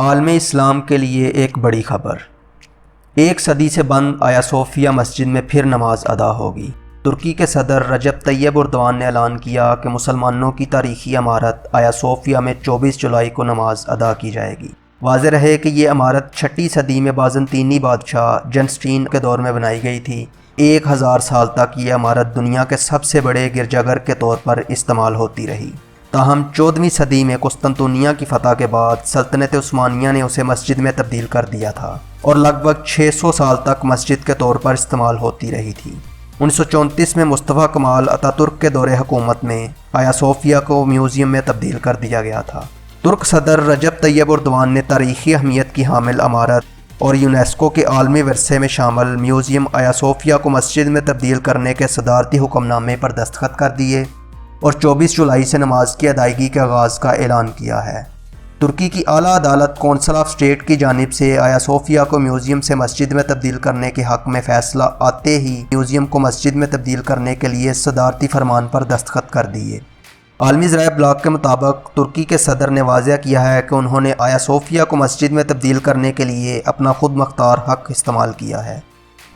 عالم اسلام کے لیے ایک بڑی خبر۔ 1 صدی سے بند آیا صوفیہ مسجد میں پھر نماز ادا ہوگی۔ ترکی کے صدر رجب طیب اردوان نے اعلان کیا کہ مسلمانوں کی تاریخی عمارت آیا صوفیہ میں 24 جولائی کو نماز ادا کی جائے گی۔ واضح رہے کہ یہ عمارت 6 صدی میں بازنطینی بادشاہ جنسٹین کے دور میں بنائی گئی تھی۔ 1000 سال تک یہ عمارت دنیا کے سب سے بڑے گرجا گھر کے طور پر استعمال ہوتی رہی۔ تاہم 14ویں صدی میں قسطنطنیہ کی فتح کے بعد سلطنت عثمانیہ نے اسے مسجد میں تبدیل کر دیا تھا اور لگ بھگ 600 سال تک مسجد کے طور پر استعمال ہوتی رہی تھی۔ 1934 میں مصطفیٰ کمال اتا ترک کے دور حکومت میں آیا صوفیہ کو میوزیم میں تبدیل کر دیا گیا تھا۔ ترک صدر رجب طیب اردوان نے تاریخی اہمیت کی حامل عمارت اور یونیسکو کے عالمی ورثے میں شامل میوزیم آیا صوفیہ کو مسجد میں تبدیل کرنے کے صدارتی حکم نامے پر دستخط کر دیے اور 24 جولائی سے نماز کی ادائیگی کے آغاز کا اعلان کیا ہے۔ ترکی کی اعلیٰ عدالت کونسل آف اسٹیٹ کی جانب سے آیا صوفیہ کو میوزیم سے مسجد میں تبدیل کرنے کے حق میں فیصلہ آتے ہی میوزیم کو مسجد میں تبدیل کرنے کے لیے صدارتی فرمان پر دستخط کر دیے۔ عالمی ذرائع ابلاغ کے مطابق ترکی کے صدر نے واضح کیا ہے کہ انہوں نے آیا صوفیہ کو مسجد میں تبدیل کرنے کے لیے اپنا خود مختار حق استعمال کیا ہے۔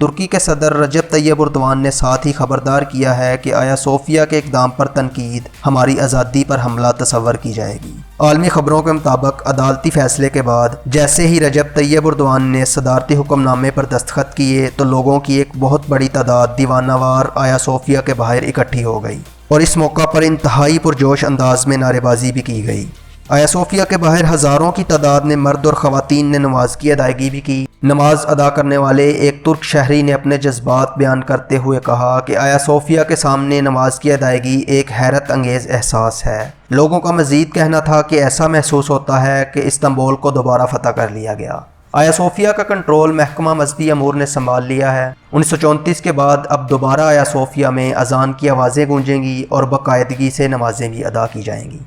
ترکی کے صدر رجب طیب اردوان نے ساتھ ہی خبردار کیا ہے کہ آیا صوفیہ کے اقدام پر تنقید ہماری آزادی پر حملہ تصور کی جائے گی۔ عالمی خبروں کے مطابق عدالتی فیصلے کے بعد جیسے ہی رجب طیب اردوان نے صدارتی حکم نامے پر دستخط کیے تو لوگوں کی ایک بہت بڑی تعداد دیوانہ وار آیا صوفیہ کے باہر اکٹھی ہو گئی اور اس موقع پر انتہائی پرجوش انداز میں نعرے بازی بھی کی گئی۔ آیا صوفیہ کے باہر ہزاروں کی تعداد میں مرد اور خواتین نے نماز کی ادائیگی بھی کی۔ نماز ادا کرنے والے ایک ترک شہری نے اپنے جذبات بیان کرتے ہوئے کہا کہ آیا صوفیہ کے سامنے نماز کی ادائیگی ایک حیرت انگیز احساس ہے۔ لوگوں کا مزید کہنا تھا کہ ایسا محسوس ہوتا ہے کہ استنبول کو دوبارہ فتح کر لیا گیا۔ آیا صوفیہ کا کنٹرول محکمہ مذہبی امور نے سنبھال لیا ہے۔ 1934 کے بعد اب دوبارہ آیا صوفیہ میں اذان کی آوازیں گونجیں گی اور باقاعدگی سے نمازیں بھی ادا کی جائیں گی۔